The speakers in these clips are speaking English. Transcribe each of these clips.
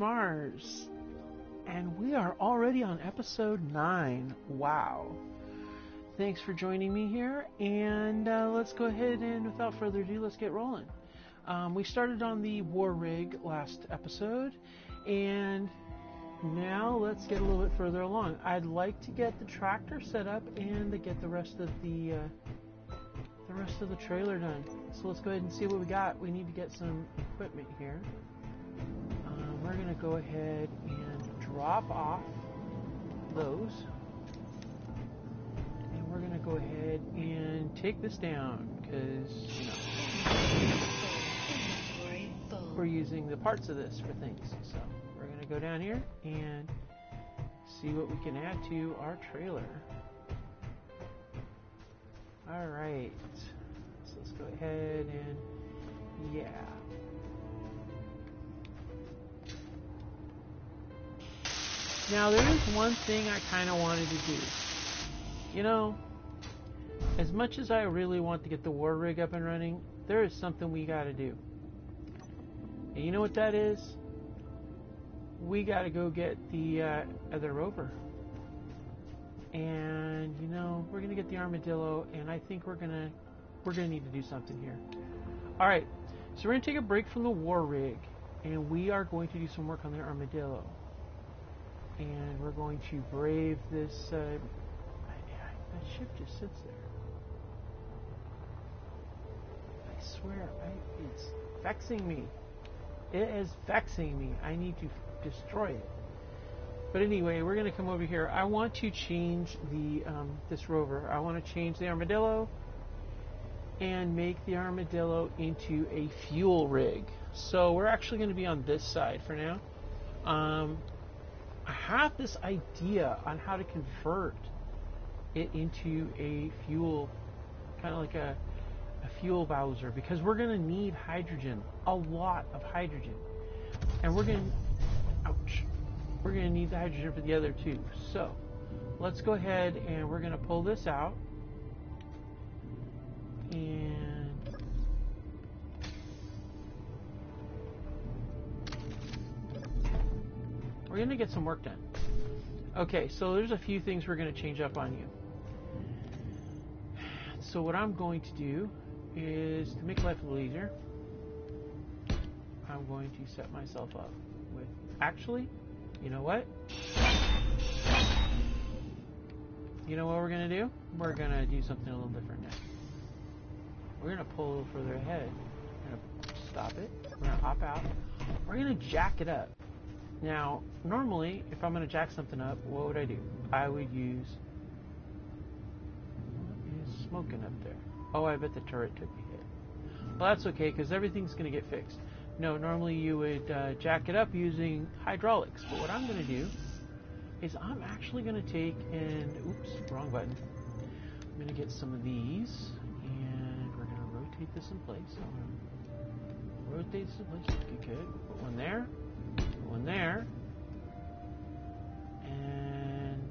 Mars, and we are already on episode 9. Wow. Thanks for joining me here, and let's go ahead and without further ado, let's get rolling. We started on the war rig last episode, and now let's get a little bit further along. I'd like to get the tractor set up and to get the rest of the trailer done. So let's go ahead and see what we got. We need to get some equipment here. We're going to go ahead and drop off those. And we're going to go ahead and take this down because, we're using the parts of this for things. So we're going to go down here and see what we can add to our trailer. All right. So let's go ahead and, yeah. Now, there is one thing I kind of wanted to do. You know, as much as I really want to get the war rig up and running, there is something we got to do. And you know what that is? We got to go get the other rover. And, you know, we're going to get the Armadillo, and I think we're going to need to do something here. All right, so we're going to take a break from the war rig, and we are going to do some work on the Armadillo. And we're going to brave this, that ship just sits there. I swear, it's vexing me. It is vexing me. I need to destroy it. But anyway, we're going to come over here. I want to change the this rover. I want to change the Armadillo and make the Armadillo into a fuel rig. So we're actually going to be on this side for now. I have this idea on how to convert it into a fuel, kind of like a fuel bowser, because we're going to need hydrogen, a lot of hydrogen, and we're going to need the hydrogen for the other two. So let's go ahead and we're going to pull this out, and we're going to get some work done. Okay, so there's a few things we're going to change up on you. So what I'm going to do is, to make life a little easier, I'm going to set myself up with, actually, you know what? You know what we're going to do? We're going to do something a little different now. We're going to pull a little further ahead. We're going to stop it. We're going to hop out. We're going to jack it up. Now, normally, if I'm going to jack something up, what would I do? I would use... What is smoking up there? Oh, I bet the turret took a hit. Well, that's okay, because everything's going to get fixed. No, normally you would jack it up using hydraulics. But what I'm going to do is I'm actually going to take and... Oops, wrong button. I'm going to get some of these, and we're going to rotate this in place. So I'm going to rotate this in place. Okay, good. Put one there. One there, and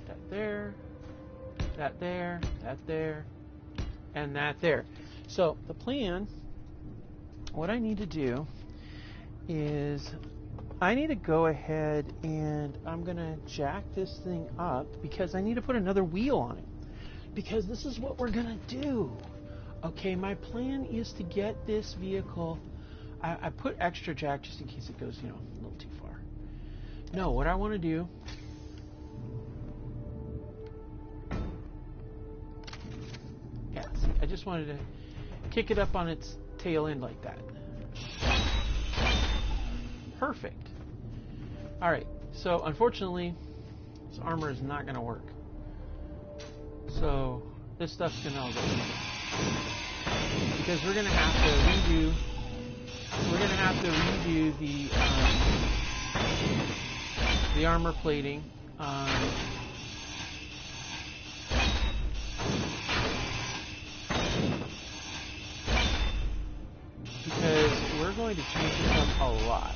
that there, that there, that there, and that there. So the plan, what I need to do is I need to go ahead and I'm going to jack this thing up because I need to put another wheel on it, because this is what we're going to do. Okay, my plan is to get this vehicle... I put extra jack just in case it goes, you know, a little too far. No, what I want to do... Yeah, see, I just wanted to kick it up on its tail end like that. Perfect. Alright, so unfortunately, this armor is not going to work. So, this stuff's going to all go because we're going to have to redo... We're going to have to redo the armor plating. Because we're going to change this up a lot.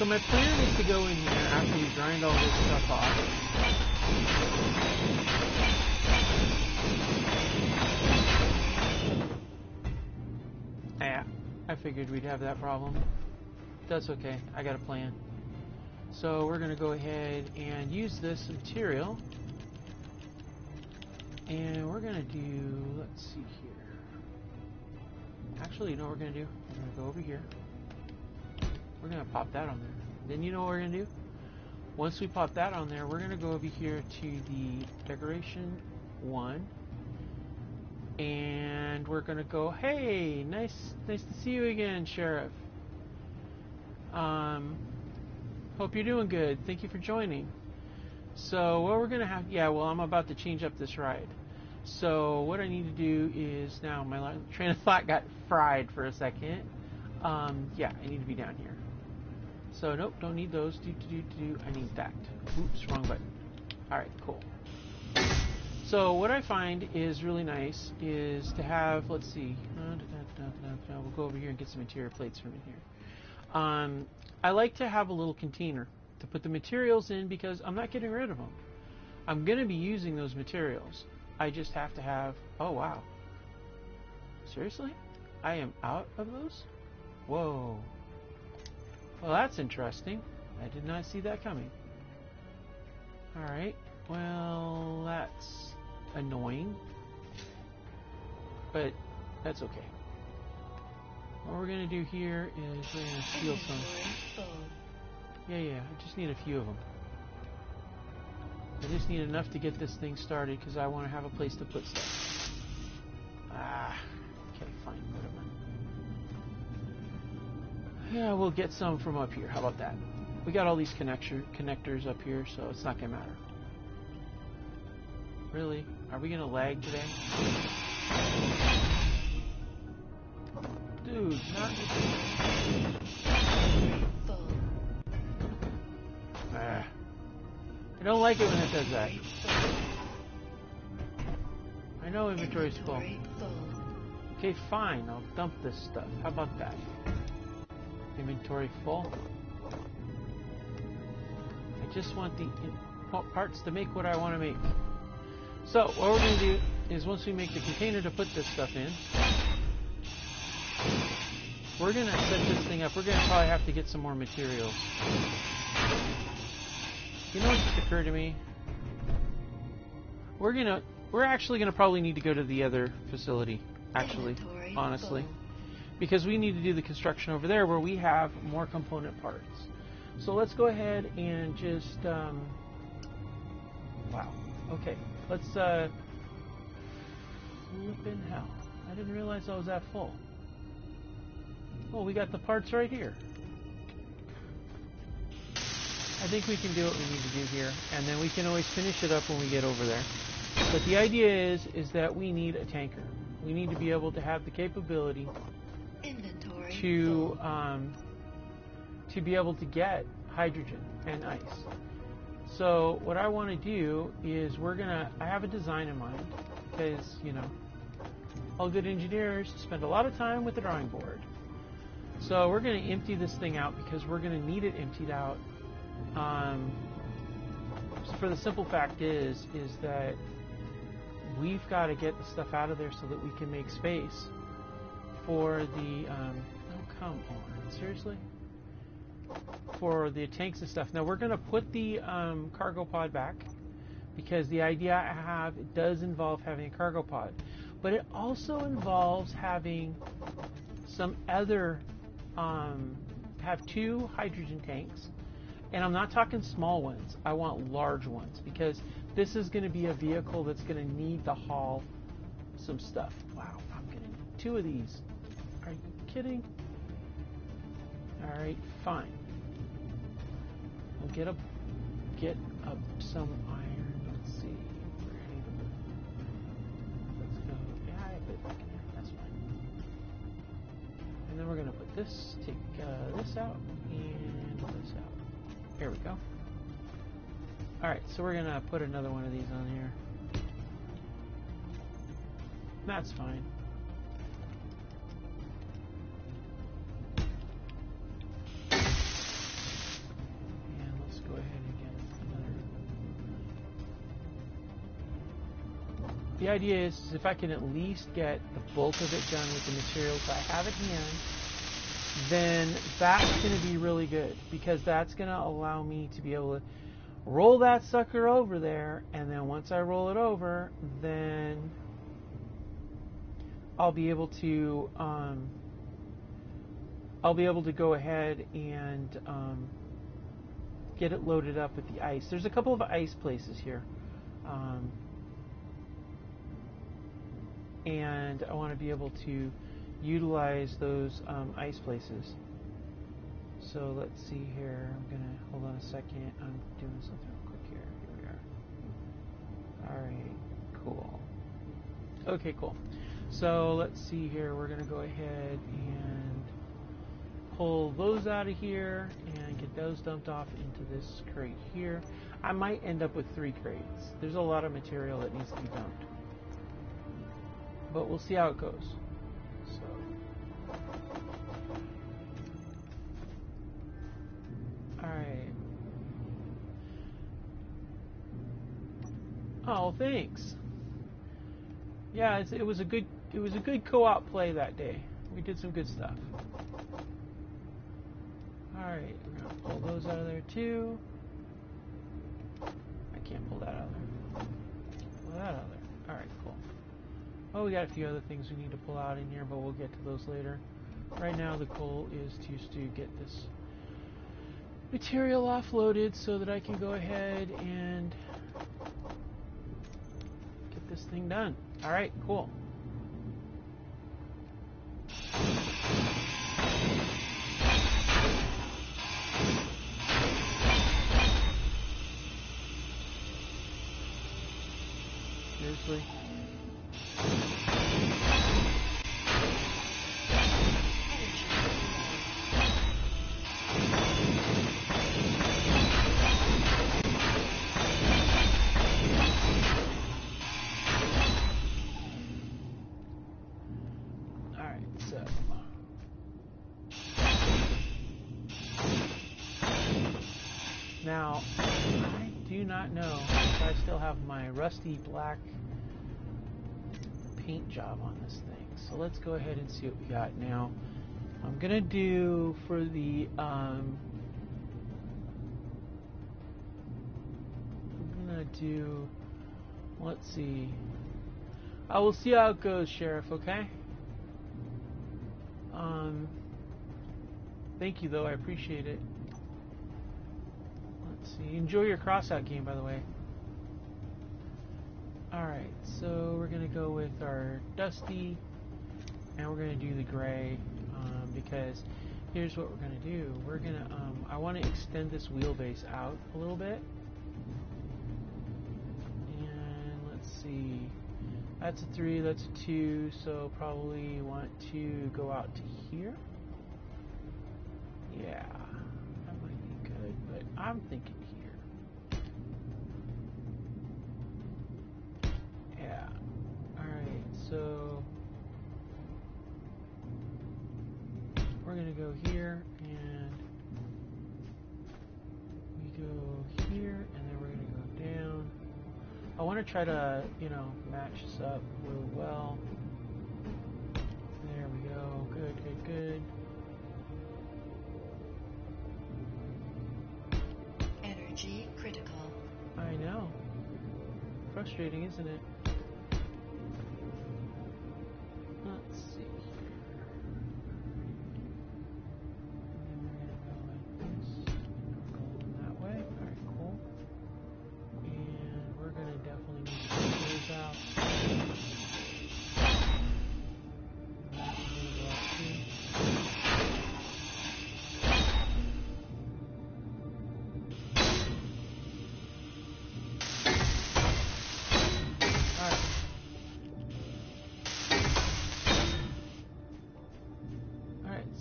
So my plan is to go in here after we grind all this stuff off. Yeah, I figured we'd have that problem. That's okay, I got a plan. So we're going to go ahead and use this material. And we're going to do, let's see here. Actually, you know what we're going to do? We're going to go over here. We're going to pop that on there. Then you know what we're going to do? Once we pop that on there, we're going to go over here to the decoration 1. And we're going to go, hey, nice to see you again, Sheriff. Hope you're doing good. Thank you for joining. So what we're going to have, yeah, well, I'm about to change up this ride. So what I need to do is, now my train of thought got fried for a second. Yeah, I need to be down here. So nope, don't need those. I need that. Oops, wrong button. Alright, cool. So what I find is really nice is to have, let's see, we'll go over here and get some interior plates from in here. I like to have a little container to put the materials in because I'm not getting rid of them. I'm going to be using those materials. I just have to have, oh wow. Seriously? I am out of those? Whoa. Well, that's interesting. I did not see that coming. Alright, well, that's annoying. But that's okay. What we're going to do here is we're going to steal some. Yeah, I just need a few of them. I just need enough to get this thing started because I want to have a place to put stuff. Okay, fine, whatever. Yeah, we'll get some from up here. How about that? We got all these connectors up here, so it's not going to matter. Really? Are we going to lag today? Dude, not... I don't like it when it does that. I know inventory's full. Okay, fine. I'll dump this stuff. How about that? Inventory full. I just want the parts to make what I want to make. So, what we're going to do is once we make the container to put this stuff in, we're going to set this thing up. We're going to probably have to get some more materials. You know what just occurred to me? We're actually going to probably need to go to the other facility, actually, honestly. Because we need to do the construction over there where we have more component parts. So let's go ahead and just, wow. Okay, let's, flippin' hell. I didn't realize I was that full. Well, we got the parts right here. I think we can do what we need to do here, and then we can always finish it up when we get over there. But the idea is that we need a tanker. We need to be able to have the capability to be able to get hydrogen and ice. So what I want to do is I have a design in mind, because, you know, all good engineers spend a lot of time with the drawing board. So we're going to empty this thing out because we're going to need it emptied out. For the simple fact is that we've got to get the stuff out of there so that we can make space for the, oh come on, seriously? For the tanks and stuff. Now we're going to put the cargo pod back because the idea I have, it does involve having a cargo pod, but it also involves having some other, have 2 hydrogen tanks. And I'm not talking small ones. I want large ones because this is going to be a vehicle that's going to need to haul some stuff. Wow, I'm going to need 2 of these. Are you kidding? All right, fine. We'll get some iron. Let's see. Let's go. Yeah, I put it back in there. That's fine. And then we're going to put this, take this out, and this out. Here we go. Alright, so we're going to put another one of these on here. That's fine. the idea is if I can at least get the bulk of it done with the materials I have at hand, then that's going to be really good, because that's going to allow me to be able to roll that sucker over there, and then once I roll it over, then I'll be able to go ahead and get it loaded up with the ice. There's a couple of ice places here, and I want to be able to utilize those ice places. So let's see here. I'm gonna hold on a second. I'm doing something real quick here. Here we are. All right, cool. Okay, cool. So let's see here. We're gonna go ahead and pull those out of here and get those dumped off into this crate here. I might end up with 3 crates. There's a lot of material that needs to be dumped, but we'll see how it goes. So. Alright. Oh, thanks. Yeah, it was a good co-op play that day. We did some good stuff. Alright, we're gonna pull those out of there too. I can't pull that out of there. Pull that out of there. Alright, cool. Oh, we got a few other things we need to pull out in here, but we'll get to those later. Right now the goal is to get this material offloaded so that I can go ahead and get this thing done. Alright, cool. Seriously? Now, I do not know if I still have my rusty black paint job on this thing. So let's go ahead and see what we got now. I'm going to do for the, I'm going to do, let's see. I will see how it goes, Sheriff, okay? Thank you, though. I appreciate it. Let's see. Enjoy your crossout game, by the way. Alright, so we're going to go with our Dusty, and we're going to do the gray, because here's what we're going to do. We're going to, I want to extend this wheelbase out a little bit. And let's see. That's a 3, that's a 2, so probably want to go out to here. Yeah, that might be good, but I'm thinking here. Yeah. Alright, so we're going to go here, and we go here, and then we're going to go down. I want to try to, match this up really well. There we go. Good, good, good. Energy critical. I know. Frustrating, isn't it? Let's see here. And then we're going to go like this. Going that way. Alright, cool. And we're going to definitely need to take those out. That's going to go out too.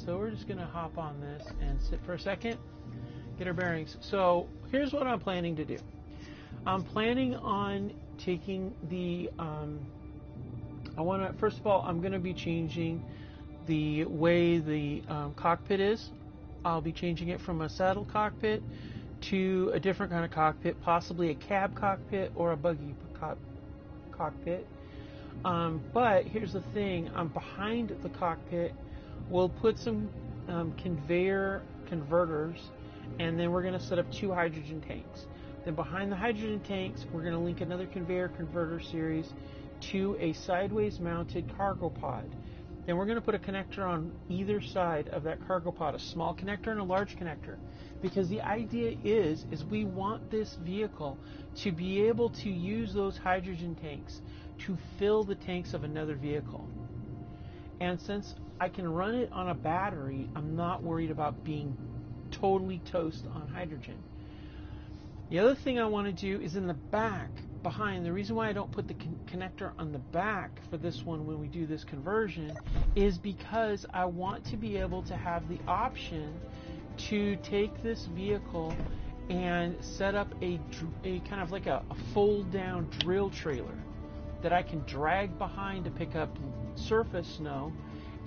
So we're just going to hop on this and sit for a second, get our bearings. So here's what I'm planning to do. I'm planning on taking the, first of all, I'm going to be changing the way the cockpit is. I'll be changing it from a saddle cockpit to a different kind of cockpit, possibly a cab cockpit or a buggy cockpit. But here's the thing, behind the cockpit, we'll put some conveyor converters, and then we're going to set up 2 hydrogen tanks. Then behind the hydrogen tanks, we're going to link another conveyor converter series to a sideways mounted cargo pod. Then we're going to put a connector on either side of that cargo pod, a small connector and a large connector. Because the idea is we want this vehicle to be able to use those hydrogen tanks to fill the tanks of another vehicle. And since I can run it on a battery, I'm not worried about being totally toast on hydrogen. The other thing I want to do is in the back, behind. The reason why I don't put the connector on the back for this one when we do this conversion is because I want to be able to have the option to take this vehicle and set up a kind of like a fold down drill trailer that I can drag behind to pick up surface snow,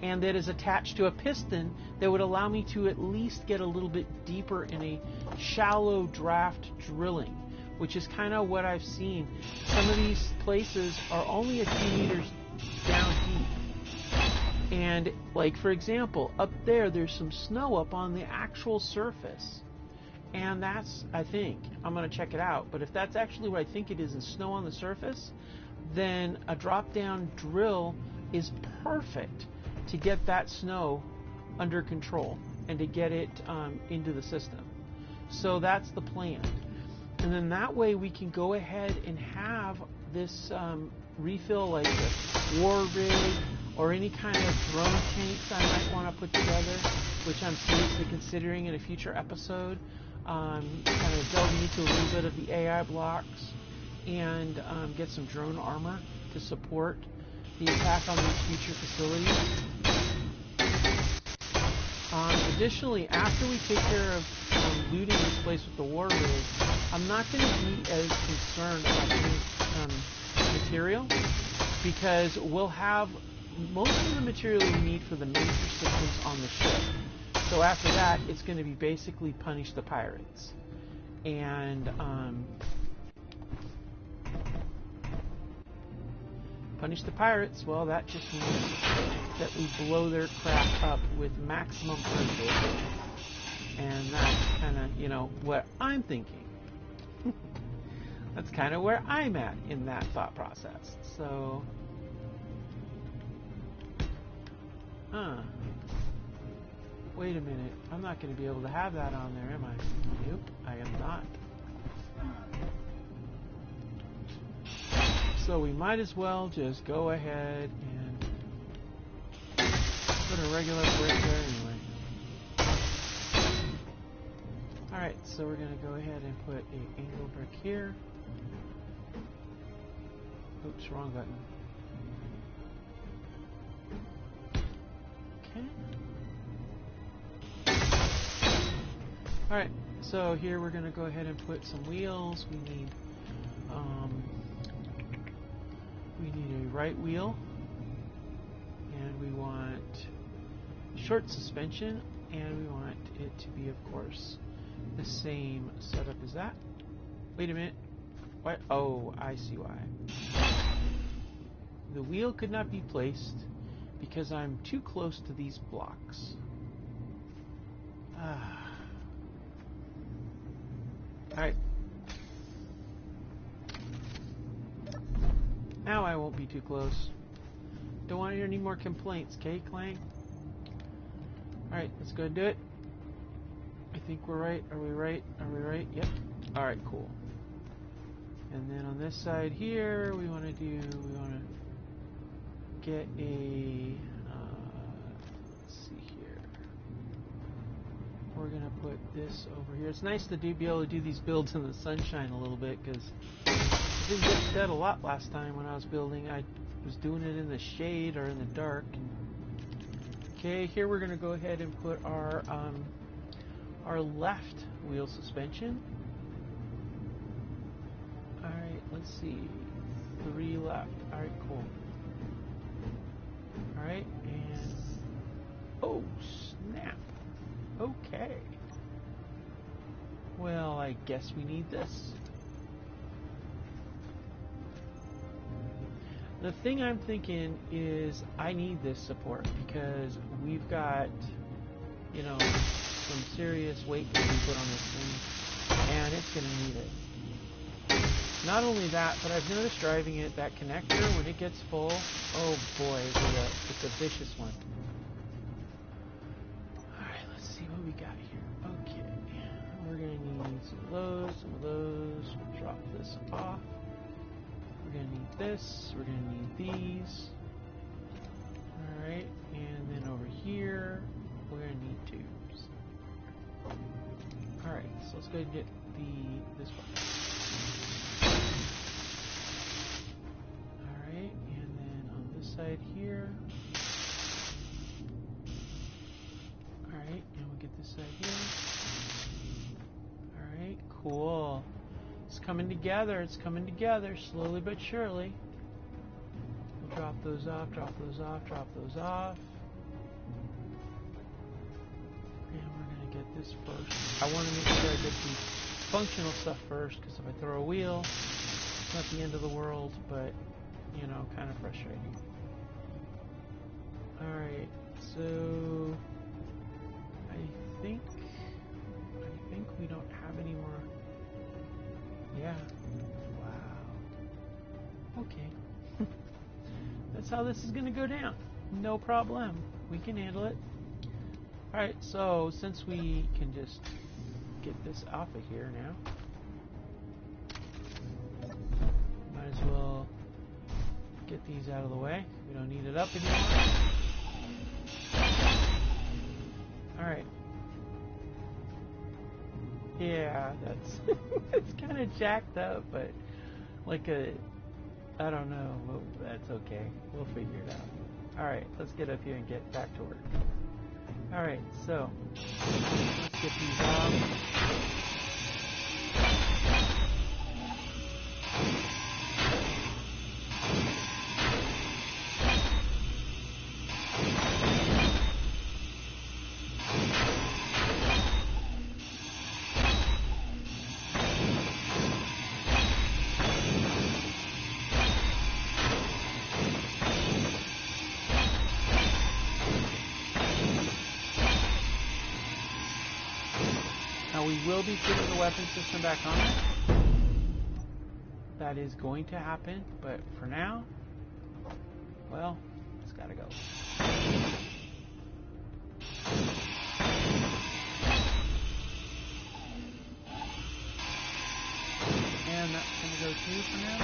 and that is attached to a piston that would allow me to at least get a little bit deeper in a shallow draft drilling, which is kind of what I've seen. Some of these places are only a few meters down deep. And like, for example, up there's some snow up on the actual surface. And that's, I think, I'm going to check it out. But if that's actually what I think it is snow on the surface, then a drop-down drill is perfect to get that snow under control and to get it into the system. So that's the plan. And then that way we can go ahead and have this refill, like a war rig or any kind of drone tanks I might want to put together, which I'm seriously considering in a future episode. Kind of delving into a little bit of the AI blocks and get some drone armor to support the attack on these future facilities. Additionally, after we take care of looting this place with the war rig, I'm not going to be as concerned about any material, because we'll have most of the material we need for the major systems on the ship. So after that, it's going to be basically punish the pirates. And punish the pirates, well, that just means that we blow their crap up with maximum pressure. And that's kind of, what I'm thinking. That's kind of where I'm at in that thought process. So, wait a minute. I'm not going to be able to have that on there, am I? Nope, I am not. So we might as well just go ahead and put a regular brick there anyway. Alright, so we're going to go ahead and put an angle brick here. Oops, wrong button. Okay. Alright, so here we're going to go ahead and put some wheels. We need a right wheel, and we want short suspension, and we want it to be, of course, the same setup as that. Wait a minute. What? Oh, I see why. The wheel could not be placed because I'm too close to these blocks. Alright. Now I won't be too close. Don't want to hear any more complaints, okay, Clang? Alright, let's go and do it. I think we're right. Are we right? Are we right? Yep. Alright, cool. And then on this side here, we want to get a, let's see here. We're going to put this over here. It's nice to be able to do these builds in the sunshine a little bit, because I didn't get that a lot last time when I was building. I was doing it in the shade or in the dark. Okay, here we're going to go ahead and put our left wheel suspension. Alright, let's see. 3 left. Alright, cool. Alright, and oh, snap. Okay. Well, I guess we need this. The thing I'm thinking is I need this support because we've got, you know, some serious weight to be put on this thing, and it's going to need it. Not only that, but I've noticed driving it, that connector, when it gets full, oh boy, it's a vicious one. Alright, let's see what we got here. Okay, we're going to need some of those. We'll drop this off. We're going to need this, we're going to need these. Alright, and then over here, we're going to need tubes. Alright, so let's go ahead and get this one. Alright, and then on this side here. Alright, and we'll get this side here. Alright, cool. It's coming together, slowly but surely. We'll drop those off. And we're going to get this first. I want to make sure I get the functional stuff first, because if I throw a wheel, it's not the end of the world, but, you know, kind of frustrating. Alright, so I think we don't have any more. Yeah. Wow. Okay. That's how this is going to go down. No problem. We can handle it. Alright, so since we can just get this off of here now, might as well get these out of the way. We don't need it up anymore. Alright. Yeah, that's it's kind of jacked up, but like I don't know, that's okay. We'll figure it out. Alright, let's get up here and get back to work. Alright, so let's get these off. We will be putting the weapon system back on it. That is going to happen, but for now, well, it's gotta go. And that's gonna go too for now.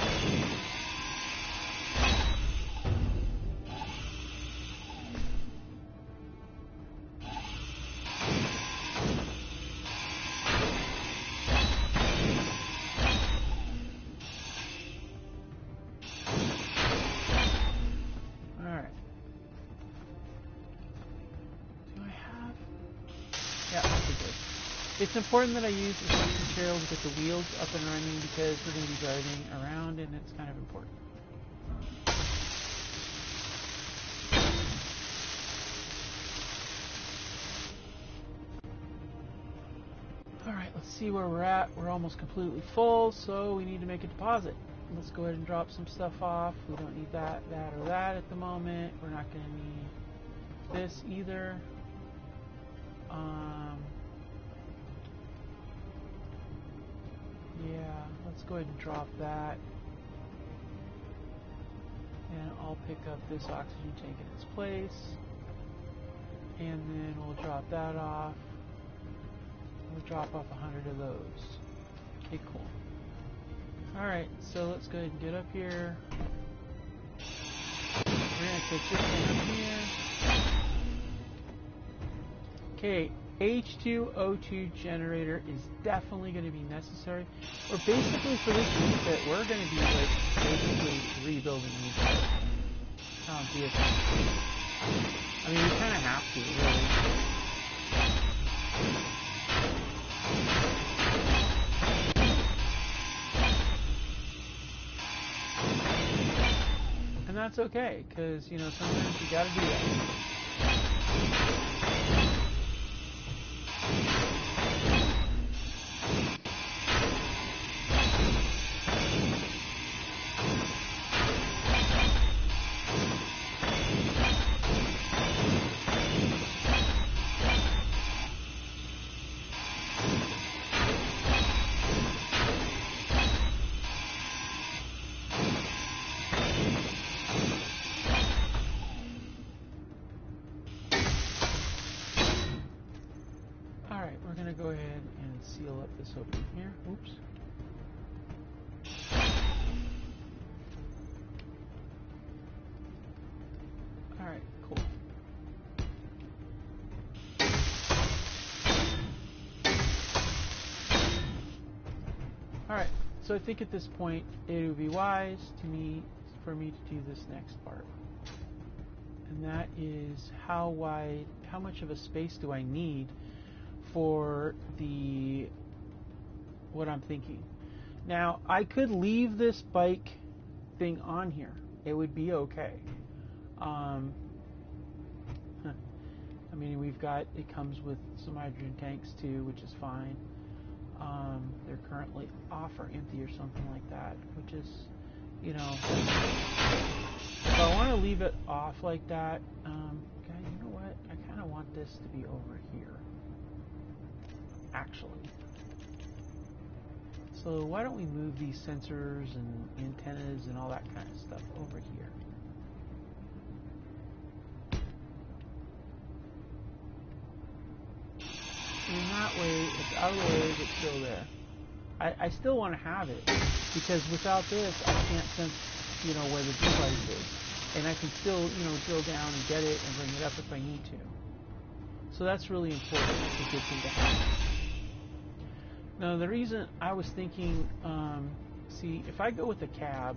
It's important that I use as much material to get the wheels up and running because we're going to be driving around and it's kind of important. Alright, let's see where we're at. We're almost completely full, so we need to make a deposit. Let's go ahead and drop some stuff off. We don't need that, or that at the moment. We're not going to need this either. Yeah, let's go ahead and drop that. And I'll pick up this oxygen tank in its place. And then we'll drop that off. We'll drop off 100 of those. Okay, cool. Alright, so let's go ahead and get up here. We're going to take this thing up here. Okay, H2O2 generator is definitely going to be necessary. Or basically for this refit, we're going to be like basically rebuilding these vehicles. I mean, we kind of have to, really. And that's okay, because, you know, sometimes you got to do that. going to go ahead and seal up this opening here. Oops. Alright, cool. Alright, so I think at this point it would be wise for me to do this next part. And that is how much of a space do I need for what I'm thinking. Now, I could leave this bike thing on here. It would be okay. I mean, it comes with some hydrogen tanks too, which is fine. They're currently off or empty or something like that, which is, you know, if I want to leave it off like that, okay, you know what? I kind of want this to be over here, actually. So why don't we move these sensors and antennas and all that kind of stuff over here? And that way, it's out of the way, but still there. I still want to have it, because without this, I can't sense, you know, where the device is. And I can still, you know, drill down and get it and bring it up if I need to. So that's really important. It's a good thing to have. Now, the reason I was thinking, see, if I go with a cab,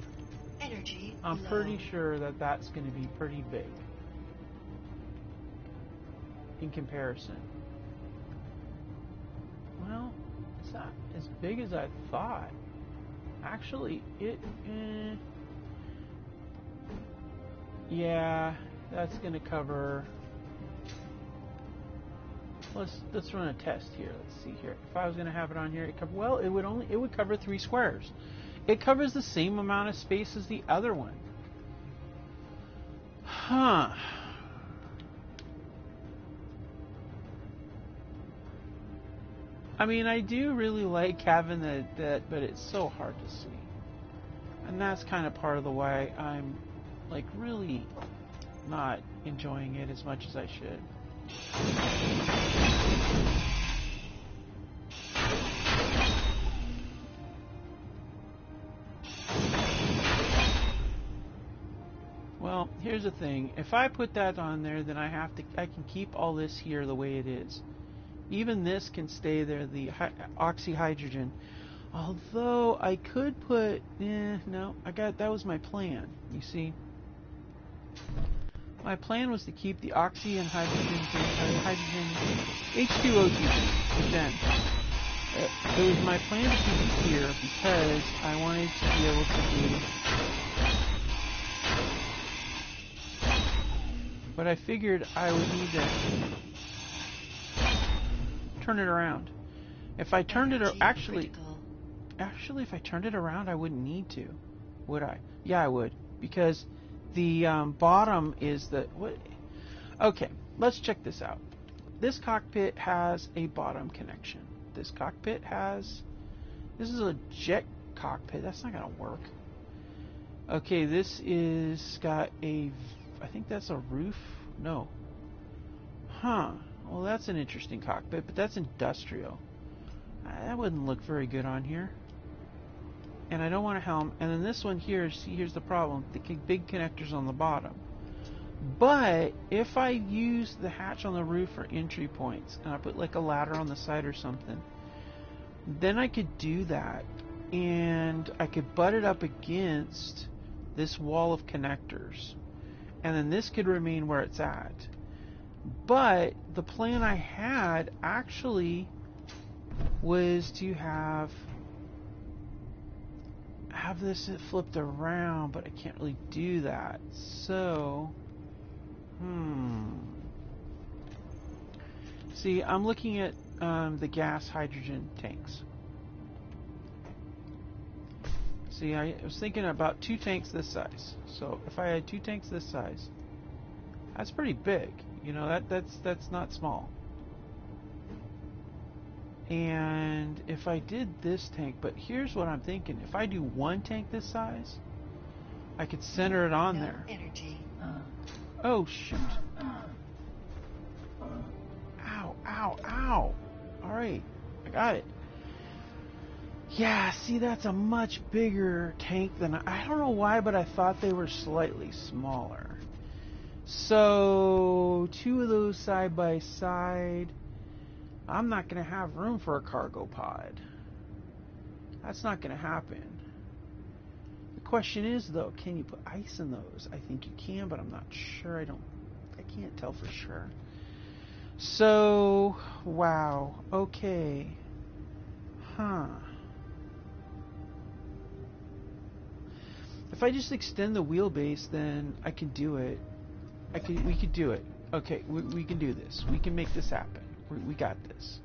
Energy I'm low. pretty sure that that's going to be pretty big in comparison. Well, it's not as big as I thought. Actually, yeah, that's going to cover. Let's run a test here. Let's see here. If I was going to have it on here, it would cover 3 squares. It covers the same amount of space as the other one. Huh. I mean, I do really like having that, but it's so hard to see. And that's kind of part of the why I'm like really not enjoying it as much as I should. Well, here's the thing. If I put that on there, then I can keep all this here the way it is. Even this can stay there, the oxyhydrogen. Although I could put, no, that was my plan, you see. My plan was to keep the oxy and hydrogen H2O2 then. It was my plan to keep it here because I wanted to be able to do. But I figured I would need to turn it around. If I turned it actually, if I turned it around, I wouldn't need to, would I? Yeah, I would, because the bottom is the what? Okay, let's check this out. This cockpit has a bottom connection. This is a jet cockpit. That's not gonna work. Okay, this is got a, I think that's a roof. No. Huh. Well, that's an interesting cockpit, but that's industrial. That wouldn't look very good on here. And I don't want a helm. And then this one here, see, here's the problem. The big connectors on the bottom. But if I use the hatch on the roof for entry points, and I put like a ladder on the side or something, then I could do that. And I could butt it up against this wall of connectors. And then this could remain where it's at. But the plan I had actually was to have this flipped around, but I can't really do that. So, see, I'm looking at the gas hydrogen tanks. See, I was thinking about 2 tanks this size. So if I had 2 tanks this size, that's pretty big. You know, that's not small. And if I did this tank, but here's what I'm thinking. If I do 1 tank this size, I could center it on there. Energy. Oh, shoot. Ow, ow, ow. All right. I got it. Yeah, see, that's a much bigger tank than I don't know why, but I thought they were slightly smaller. So 2 of those side by side. I'm not going to have room for a cargo pod. That's not going to happen. The question is, though, can you put ice in those? I think you can, but I'm not sure. I can't tell for sure. So, wow. Okay. Huh. If I just extend the wheelbase, then I can do it. We could do it. Okay, we can do this. We can make this happen. We got this.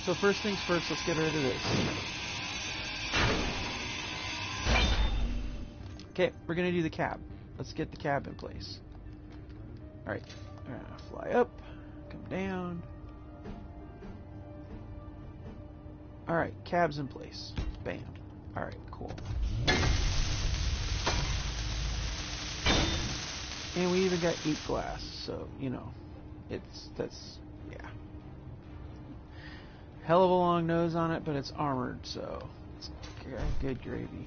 So first things first, let's get rid of this. Okay, we're going to do the cab. Let's get the cab in place. Alright, fly up, come down. Alright, cab's in place. Bam. Alright, cool. And we even got 8 glass, so, you know, yeah. Hell of a long nose on it, but it's armored, so it's good gravy.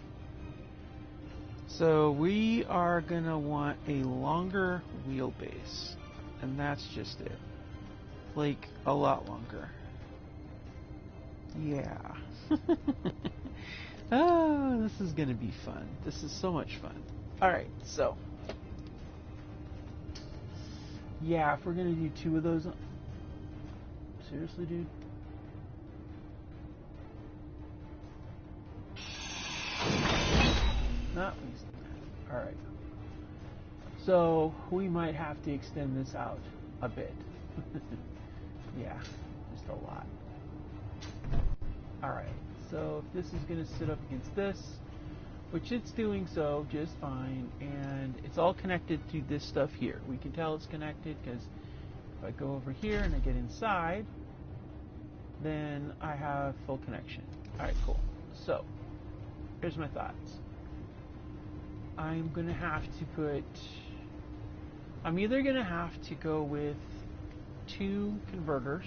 So we are going to want a longer wheelbase, and that's just it. Like, a lot longer. Yeah. Oh, this is going to be fun. This is so much fun. Alright, so. Yeah, if we're going to do 2 of those. Seriously, dude? Not least. Alright. So, we might have to extend this out a bit. Yeah, just a lot. Alright, so if this is going to sit up against this, which it's doing so just fine, and it's all connected to this stuff here. We can tell it's connected because if I go over here and I get inside, then I have full connection. Alright, cool. So, here's my thoughts. I'm going to have to put... I'm either going to have to go with 2 converters,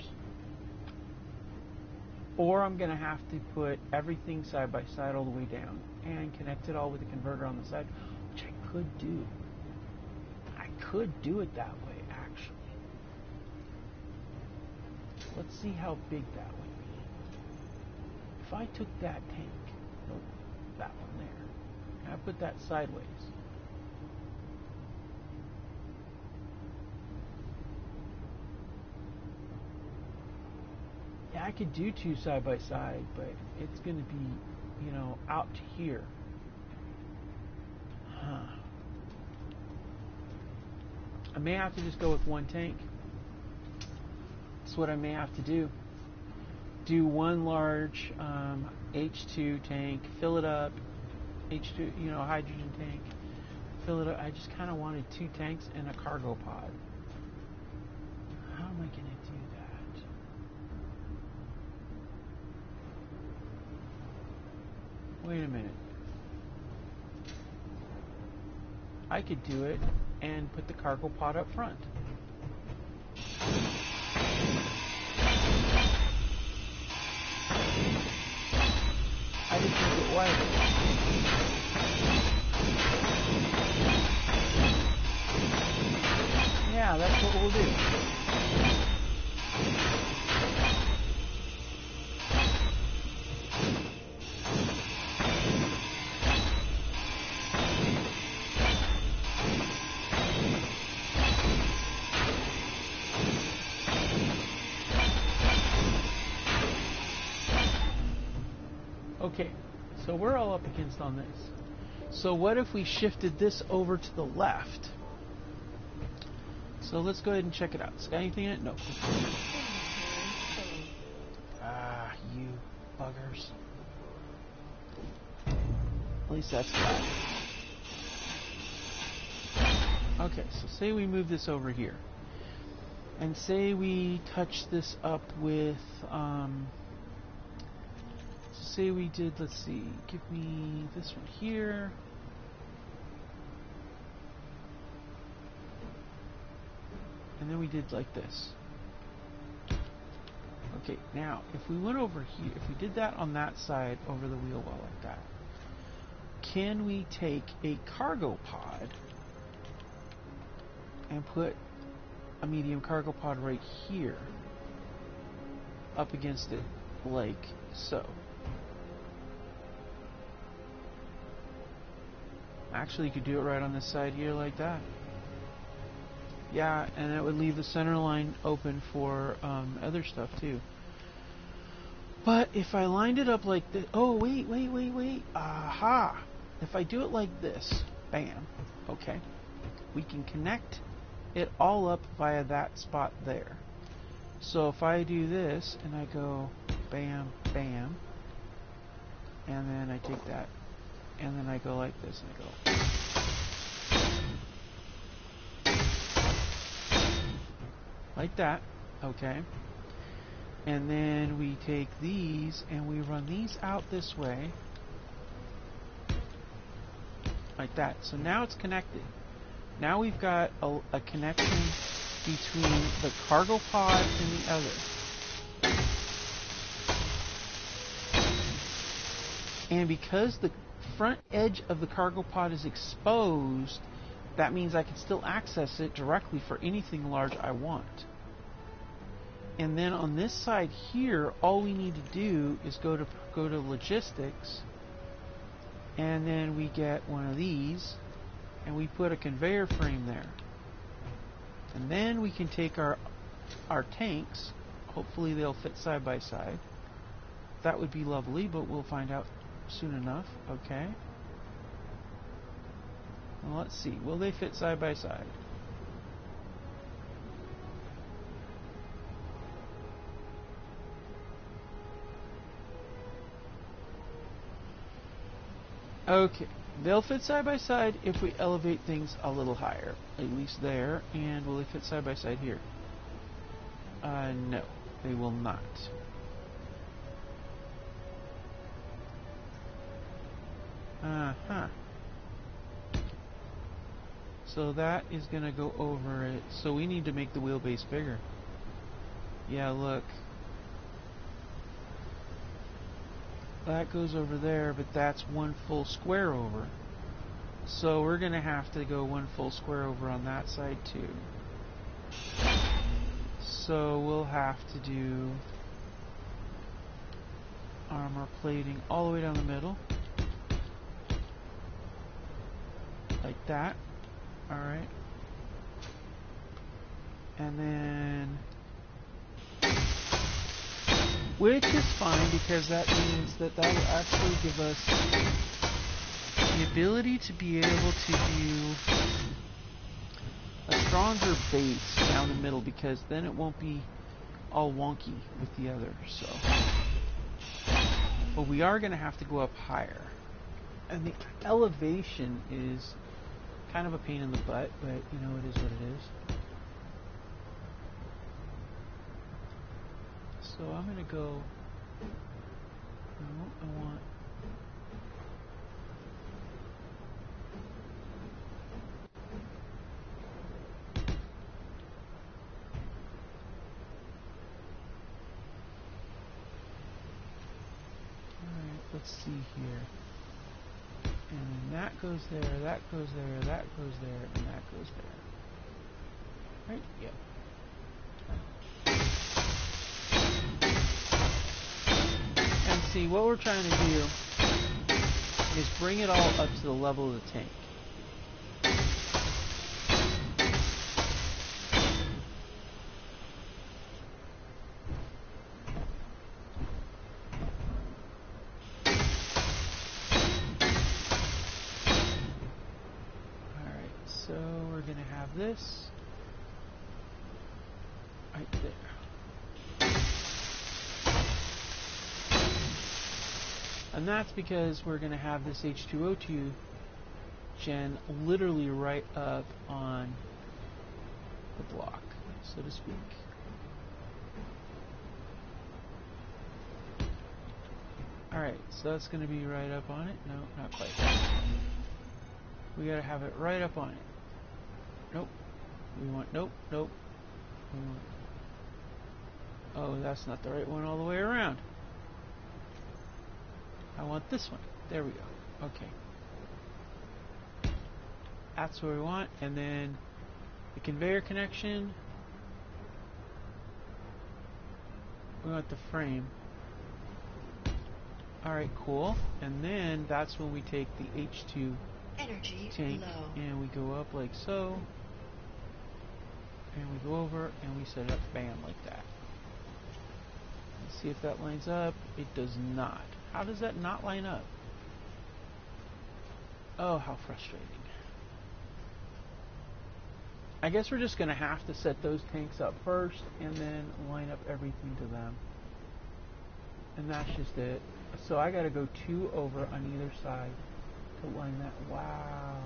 or I'm going to have to put everything side by side all the way down and connect it all with a converter on the side, which I could do. I could do it that way, actually. Let's see how big that would be. If I took that tank, nope, that one there, and I put that sideways, yeah, I could do 2 side by side, but it's going to be, you know, out to here. Huh. I may have to just go with 1 tank. That's what I may have to do. Do 1 large H2 tank, fill it up, H2, you know, hydrogen tank, fill it up. I just kind of wanted 2 tanks and a cargo pod. How am I going to do that? Wait a minute. I could do it and put the cargo pod up front. I just make it wider. Yeah, that's what we'll do. Okay, so we're all up against on this. So what if we shifted this over to the left? So let's go ahead and check it out. It's got anything in it? No. Ah, you buggers. At least that's flat. Okay, so say we move this over here. And say we touch this up with, say we did, let's see, give me this one here. And then we did like this. Okay, now, if we went over here, if we did that on that side over the wheel well like that, can we take a cargo pod and put a medium cargo pod right here up against it like so? Actually, you could do it right on this side here like that. Yeah, and it would leave the center line open for other stuff too. But if I lined it up like this, oh wait, aha! If I do it like this, bam, okay, we can connect it all up via that spot there. So if I do this and I go bam, bam, and then I take that, and then I go like this and I go like that, okay? And then we take these and we run these out this way like that. So now it's connected. Now we've got a connection between the cargo pod and the other. And because the front edge of the cargo pod is exposed, that means I can still access it directly for anything large I want. And then on this side here, all we need to do is go to logistics, and then we get one of these, and we put a conveyor frame there. And then we can take our tanks. Hopefully they'll fit side by side. That would be lovely, but we'll find out soon enough. Okay. Well, let's see. Will they fit side by side? Okay. They'll fit side by side if we elevate things a little higher. At least there. And will they fit side by side here? No. They will not. Uh-huh. So that is going to go over it. So we need to make the wheelbase bigger. Yeah, look. That goes over there, but that's one full square over. So we're going to have to go one full square over on that side too. So we'll have to do armor plating all the way down the middle. Like that. Alright. And then, which is fine because that means that will actually give us the ability to be able to do a stronger base down the middle, because then it won't be all wonky with the other. So, but we are going to have to go up higher, and the elevation is kind of a pain in the butt, but you know, it is what it is. So I'm going to go, no, I want, alright, let's see here. And that goes there, that goes there, that goes there, and that goes there. Right? Yep. And see, what we're trying to do is bring it all up to the level of the tank. This right there. And that's because we're going to have this H2O2 gen literally right up on the block, so to speak. Alright, so that's going to be right up on it. No, not quite. We got to have it right up on it. Nope. We want, nope. We want, Oh, that's not the right one all the way around. I want this one. There we go. Okay. That's what we want. And then the conveyor connection. We want the frame. Alright, cool. And then that's when we take the H2 Energy tank low. and we go up like so. And we go over and we set it up, bam, like that. Let's see if that lines up. It does not. How does that not line up? Oh, how frustrating. I guess we're just going to have to set those tanks up first and then line up everything to them. And that's just it. So I got to go 2 over on either side to line that. Wow.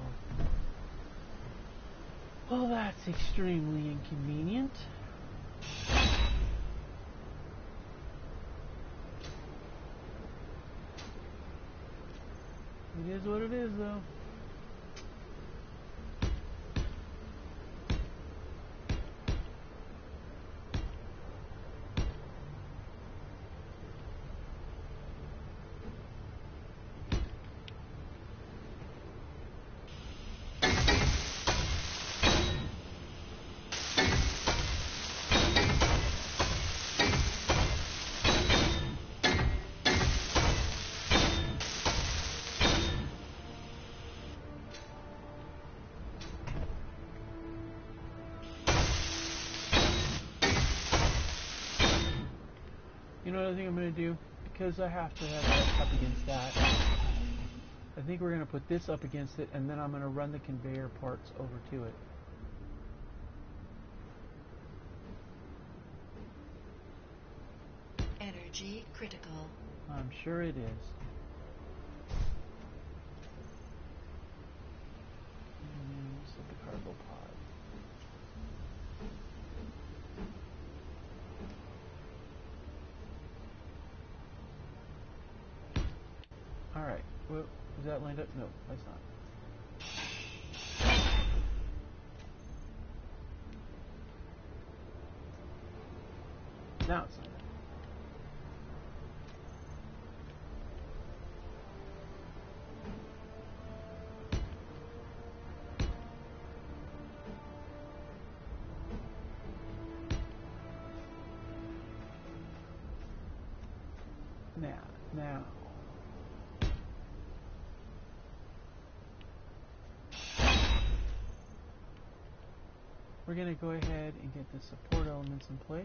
Well, that's extremely inconvenient. It is what it is, though. You know what I think I'm going to do? Because I have to have that up against that. I think we're going to put this up against it, and then I'm going to run the conveyor parts over to it. Energy critical. I'm sure it is. Set the cargo pod. Alright, well, is that lined up? No, that's not. Now it's lined up. Now. We're going to go ahead and get the support elements in place.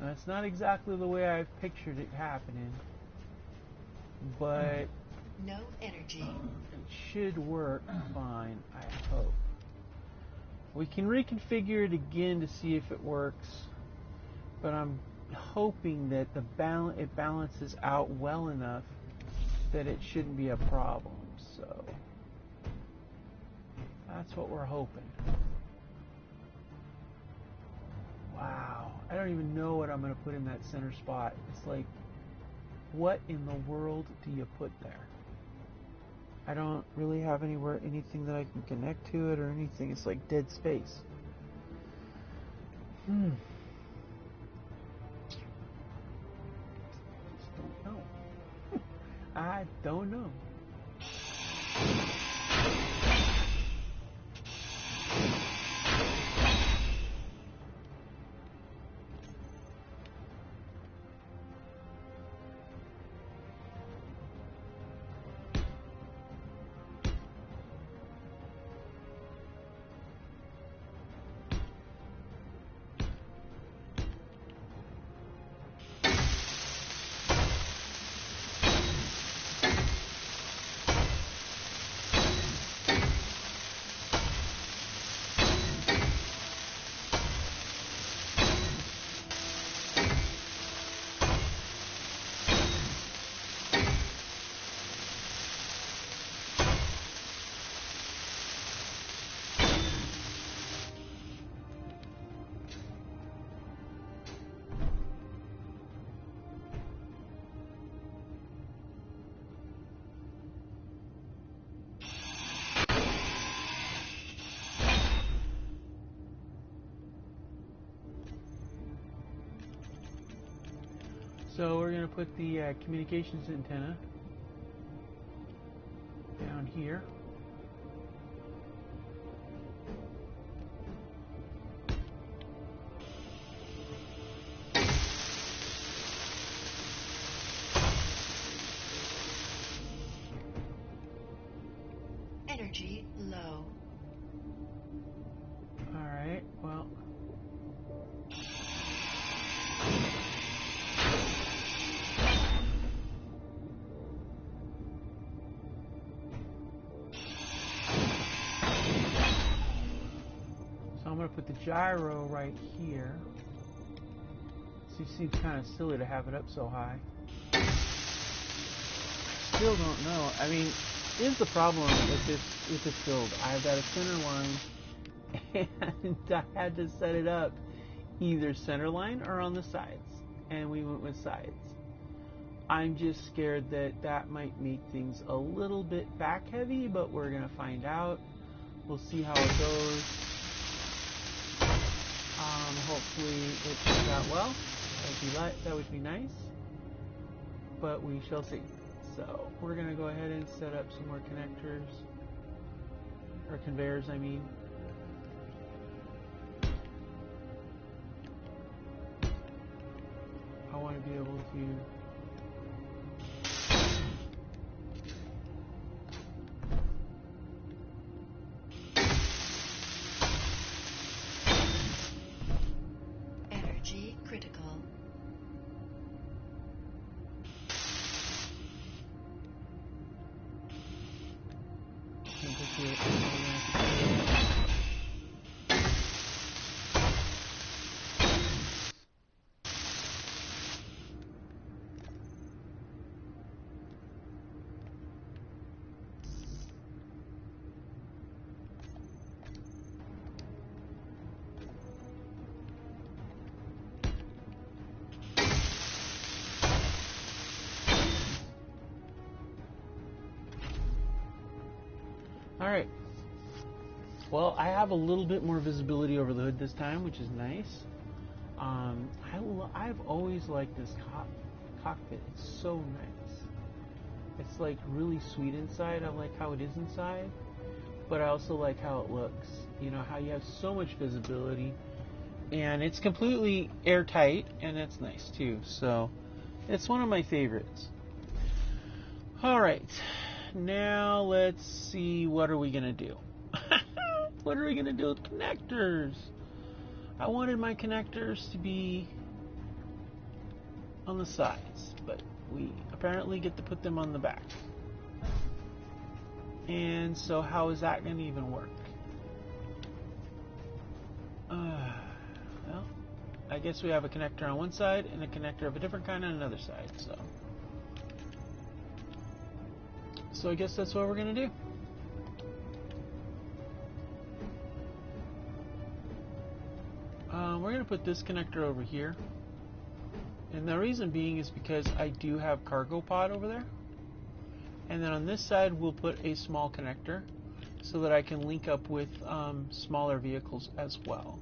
That's not exactly the way I've pictured it happening, but No energy. it should work fine, I hope. We can reconfigure it again to see if it works, but I'm hoping that it balances out well enough that it shouldn't be a problem. So that's what we're hoping. Wow, I don't even know what I'm going to put in that center spot. It's like, what in the world do you put there? I don't really have anything that I can connect to it or anything. It's like dead space. I just don't know. I don't know. So we're going to put the communications antenna down here. Energy low. Alright, well. So I'm going to put the gyro right here. So it seems kind of silly to have it up so high. Still don't know. I mean, here's the problem with this build. I've got a center line, and I had to set it up either center line or on the sides, and we went with sides. I'm just scared that that might make things a little bit back heavy, but we're gonna find out. We'll see how it goes. Hopefully it turns out well. That would be nice, but we shall see. So we're going to go ahead and set up some more connectors, or conveyors, I mean. I want to be able to Energy critical. Alright, well, I have a little bit more visibility over the hood this time, which is nice. I've always liked this cockpit. It's so nice. It's like really sweet inside. I like how it is inside, but I also like how it looks. You know, how you have so much visibility, and it's completely airtight, and it's nice too. So it's one of my favorites. Alright. Now let's see, what are we gonna do? What are we gonna do with connectors? I wanted my connectors to be on the sides, but we apparently get to put them on the back. And so how is that gonna even work? Well, I guess we have a connector on one side and a connector of a different kind on another side, So I guess that's what we're going to do. We're going to put this connector over here. And the reason being is because I do have cargo pod over there. And then on this side, we'll put a small connector so that I can link up with smaller vehicles as well.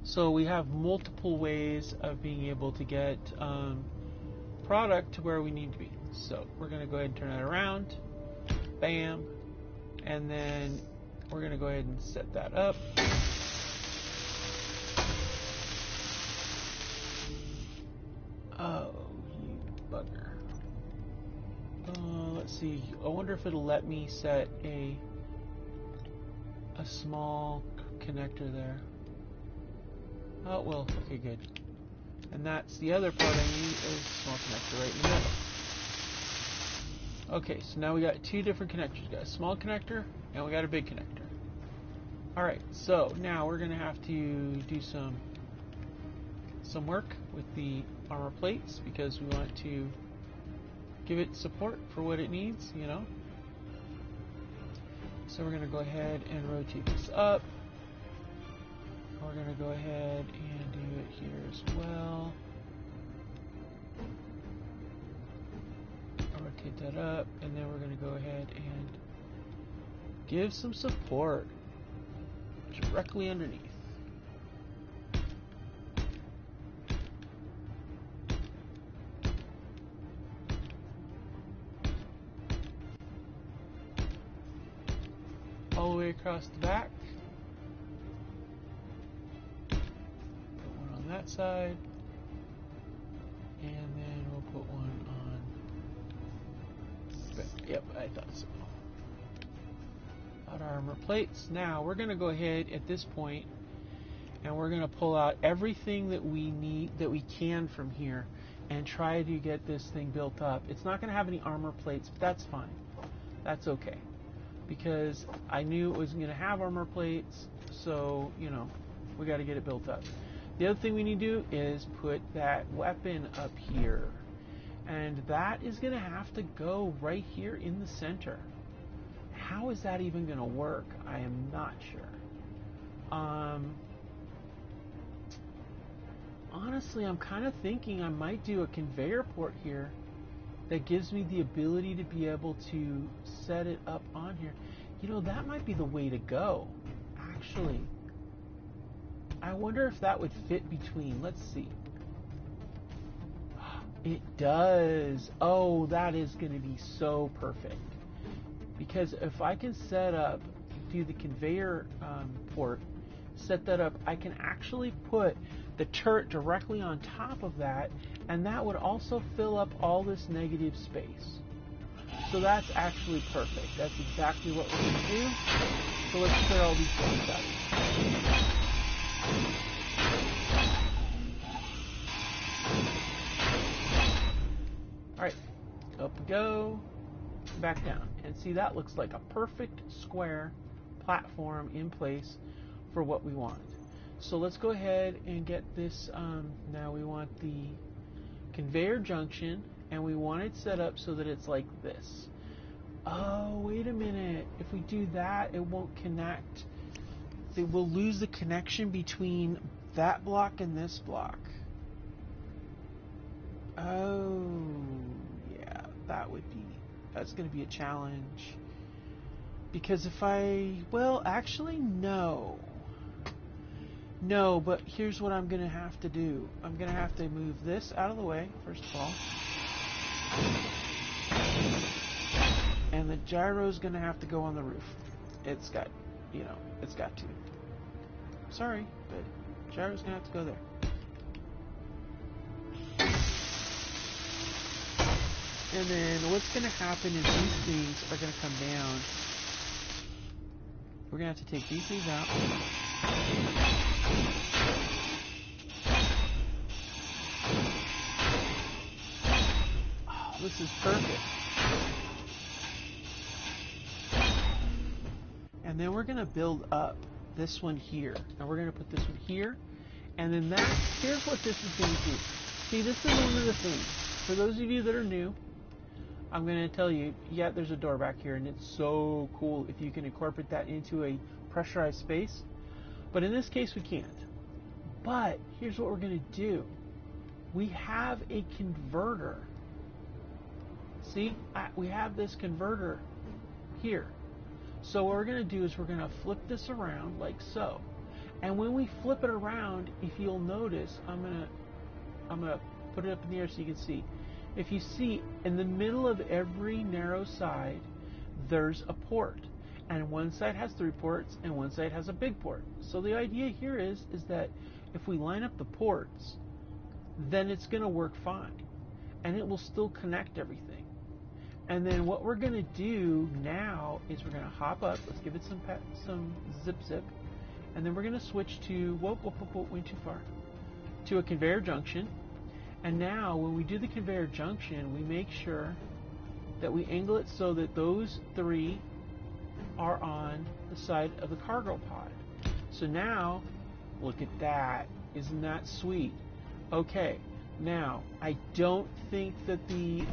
So we have multiple ways of being able to get product to where we need to be. So we're going to go ahead and turn that around. Bam. And then we're going to go ahead and set that up. Oh, you bugger. Let's see. I wonder if it'll let me set a small connector there. Oh, it will. Okay, good. And that's the other part I need, is a small connector right in the middle. Okay, so now we got two different connectors. We got a small connector and we got a big connector. Alright, so now we're going to have to do some work with the armor plates because we want to give it support for what it needs, you know. So we're going to go ahead and rotate this up. We're going to go ahead and do it here as well. Rotate that up, and then we're going to go ahead and give some support directly underneath. across the back. Put one on that side. And then we'll put one on... Yep, I thought so. Out armor plates. Now, we're going to go ahead at this point and we're going to pull out everything that we need, that we can from here, and try to get this thing built up. It's not going to have any armor plates, but that's fine. That's okay. Because I knew it was going to have armor plates, so, you know, we got to get it built up. The other thing we need to do is put that weapon up here. And that is going to have to go right here in the center. How is that even going to work? I am not sure. Honestly, I'm kind of thinking I might do a conveyor port here that gives me the ability to be able to set it up on here. You know, that might be the way to go, actually. I wonder if that would fit between. Let's see. It does. Oh, that is going to be so perfect. Because if I can set up, do the conveyor port, set that up, I can actually put the turret directly on top of that, and that would also fill up all this negative space. So that's actually perfect. That's exactly what we're going to do. So let's clear all these things out. Alright, up we go, back down. And see, that looks like a perfect square platform in place for what we want. So let's go ahead and get this, now we want the conveyor junction, and we want it set up so that it's like this. Oh, wait a minute. If we do that, it won't connect. It will lose the connection between that block and this block. Oh, yeah, that's going to be a challenge. Because if well, actually, no. No, but here's what I'm going to have to do. I'm going to have to move this out of the way, first of all. And the gyro's going to have to go on the roof. It's got, you know, it's got to. Sorry, but gyro's going to have to go there. And then what's going to happen is these things are going to come down. We're going to have to take these things out. Oh, this is perfect. And then we're going to build up this one here. And we're going to put this one here. And then here's what this is going to do. See, this is one of the things. For those of you that are new, I'm going to tell you, yeah, there's a door back here, and it's so cool if you can incorporate that into a pressurized space. But in this case, we can't. But here's what we're going to do. We have a converter. See, we have this converter here. So what we're going to do is we're going to flip this around like so. And when we flip it around, if you'll notice, I'm going to put it up in the air so you can see. If you see, in the middle of every narrow side, there's a port. And one side has 3 ports, and one side has a big port. So the idea here is that if we line up the ports, then it's going to work fine. And it will still connect everything. And then what we're going to do now is we're going to hop up. Let's give it some zip. And then we're going to switch to, went too far, to a conveyor junction. And now when we do the conveyor junction, we make sure that we angle it so that those 3 are on the side of the cargo pod. So now, look at that. Isn't that sweet? Okay, now I don't think that the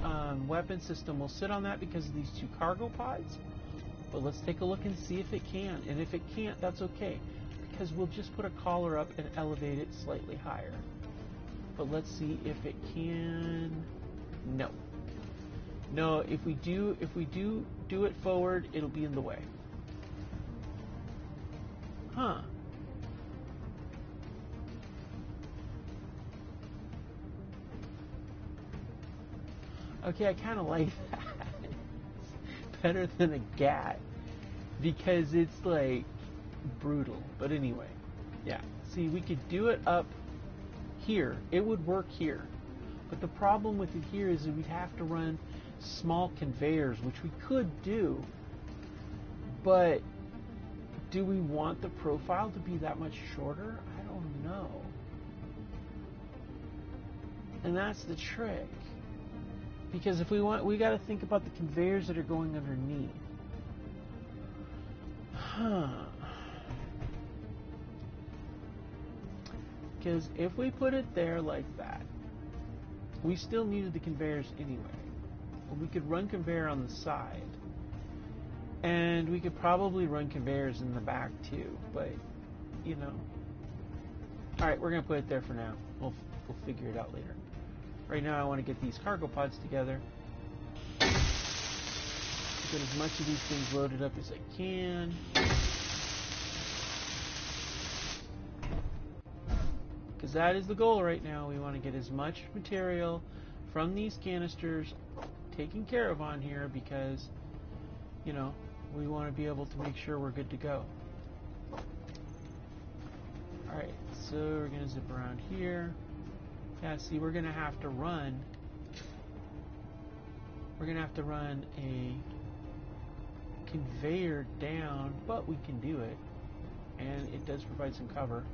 weapon system will sit on that because of these 2 cargo pods. But let's take a look and see if it can. And if it can't, that's okay, because we'll just put a collar up and elevate it slightly higher. But let's see if it can. No. No, if we do it forward, it'll be in the way. Huh. Okay, I kind of like that. It's better than a GAT. because it's like brutal. But anyway, yeah. See, we could do it up here. It would work here. But the problem with it here is that we'd have to run small conveyors, which we could do. But do we want the profile to be that much shorter? I don't know. And that's the trick. Because if we want, we got to think about the conveyors that are going underneath. Because if we put it there like that, we still needed the conveyors anyway. We could run conveyor on the side. And we could probably run conveyors in the back too, but, you know. Alright, we're going to put it there for now. We'll figure it out later. Right now I want to get these cargo pods together. Get as much of these things loaded up as I can. Because that is the goal right now. We want to get as much material from these canisters taken care of on here because, you know, we want to be able to make sure we're good to go. Alright, so we're going to zip around here. Yeah, see, we're going to have to run a conveyor down, but we can do it. And it does provide some cover.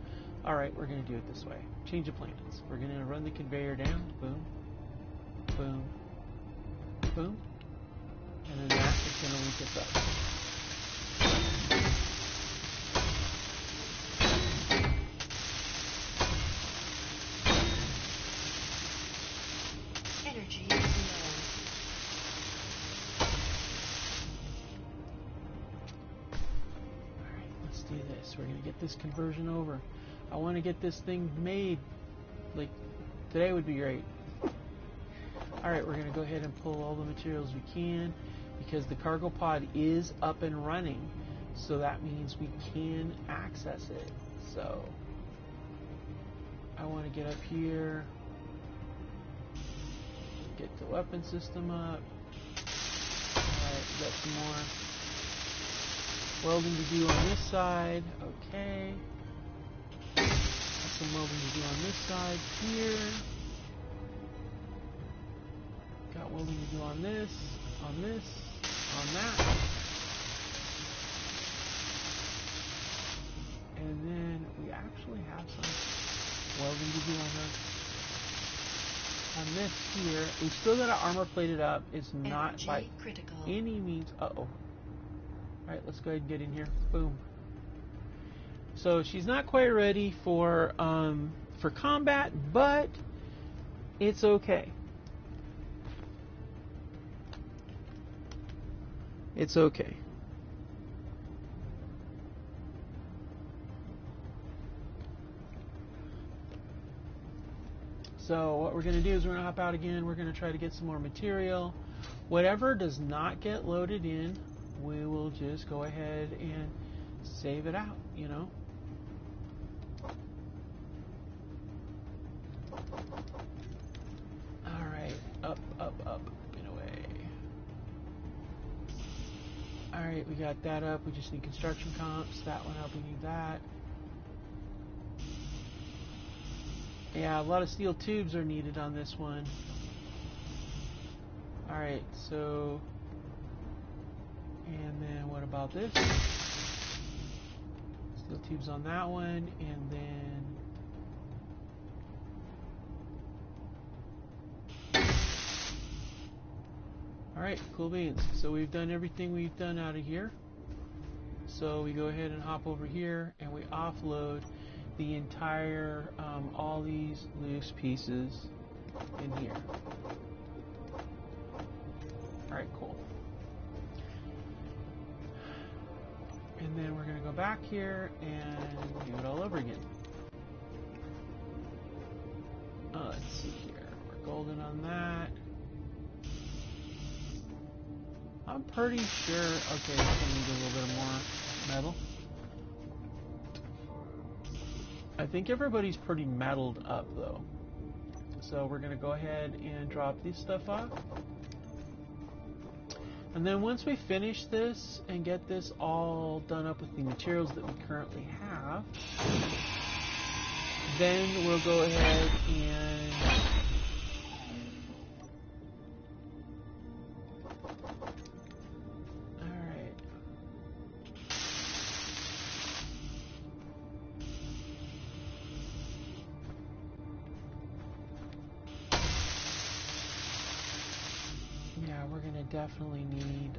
Alright, we're going to do it this way. Change of plans. We're going to run the conveyor down. Boom. Boom. Boom. And then that is going to link us up. Energy low. Alright, let's do this. We're going to get this conversion over. I want to get this thing made. Like, today would be great. Alright, we're going to go ahead and pull all the materials we can because the cargo pod is up and running. So that means we can access it. So, I want to get up here. Get the weapon system up. Alright, we got some more welding to do on this side. Okay. Got some welding to do on this side here. Got welding to do on this, on that. And then we actually have some welding to do on this here. We still got our armor plated up. It's not Energy by critical. any means. Uh-oh. Alright, let's go ahead and get in here. Boom. So she's not quite ready for combat, but it's okay. It's okay. So what we're going to do is we're going to hop out again. We're going to try to get some more material. Whatever does not get loaded in, we will just go ahead and save it out, you know. Alright, up, and away. Alright, we got that up. We just need construction comps. That one up, we need that. Yeah, a lot of steel tubes are needed on this one. Alright, so... And then what about this? Steel tubes on that one, and then... Alright, cool beans. So we've done everything we've done out of here. So we go ahead and hop over here, and we offload the entire, all these loose pieces in here. Alright, cool. And then we're going to go back here and do it all over again. Let's see here. We're golden on that. I'm pretty sure... Okay, it's going to need a little bit more metal. I think everybody's pretty metaled up, though. So we're going to go ahead and drop this stuff off. And then once we finish this and get this all done up with the materials that we currently have, then we'll go ahead and we're going to definitely need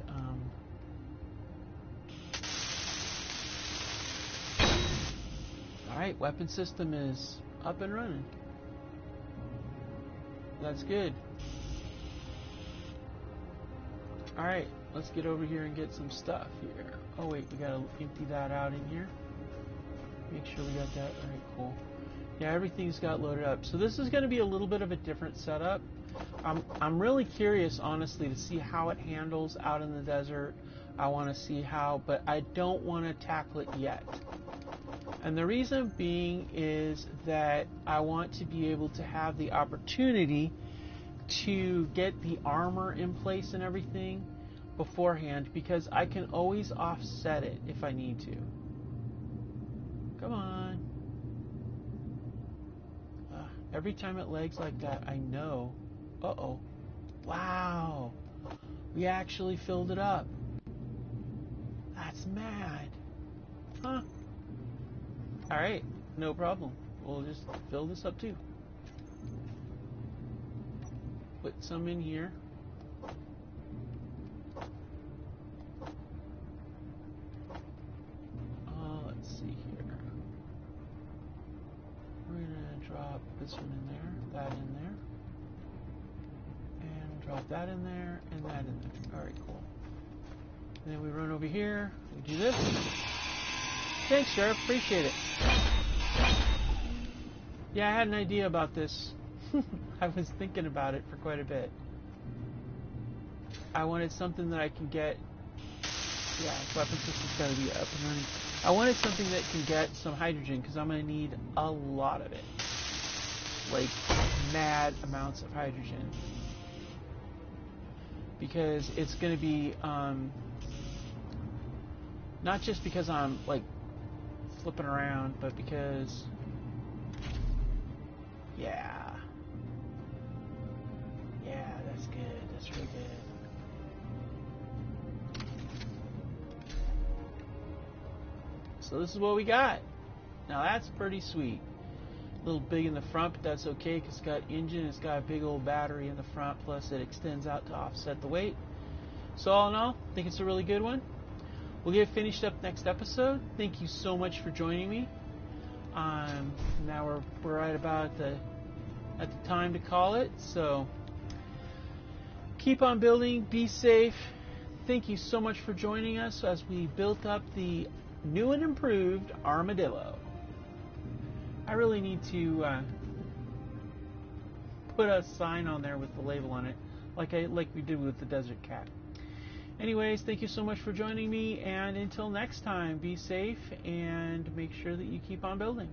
alright, weapon system is up and running. That's good. Alright, let's get over here and get some stuff here. Oh wait, we gotta empty that out in here. Make sure we got that. Alright, cool. Yeah, everything's got loaded up. So this is going to be a little bit of a different setup. I'm really curious, honestly, to see how it handles out in the desert. I want to see how, but I don't want to tackle it yet. And the reason being is that I want to be able to have the opportunity to get the armor in place and everything beforehand, because I can always offset it if I need to. Come on. Every time it lags like that, I know. Uh-oh. Wow. We actually filled it up. That's mad. Huh. Alright, no problem. We'll just fill this up too. Put some in here. Let's see here. We're gonna drop this one in there, that in there. And drop that in there, and that in there. Alright, cool. And then we run over here, we do this. Thanks, Sheriff, appreciate it. Yeah, I had an idea about this. I was thinking about it for quite a bit. I wanted something that I can get. Yeah, weapon system's got to be up and running. I wanted something that can get some hydrogen, because I'm going to need a lot of it. Like, mad amounts of hydrogen. Because it's going to be, not just because I'm, like, flipping around, but because, yeah, that's good, that's really good. So this is what we got. Now that's pretty sweet. A little big in the front, but that's okay because it's got engine, it's got a big old battery in the front, plus it extends out to offset the weight. So all in all, I think it's a really good one. We'll get finished up next episode. Thank you so much for joining me. Now we're right about at the time to call it. So keep on building, be safe. Thank you so much for joining us as we built up the new and improved Armadillo. I really need to put a sign on there with the label on it, like we did with the Desert Cat. Anyways, thank you so much for joining me, and until next time, be safe and make sure that you keep on building.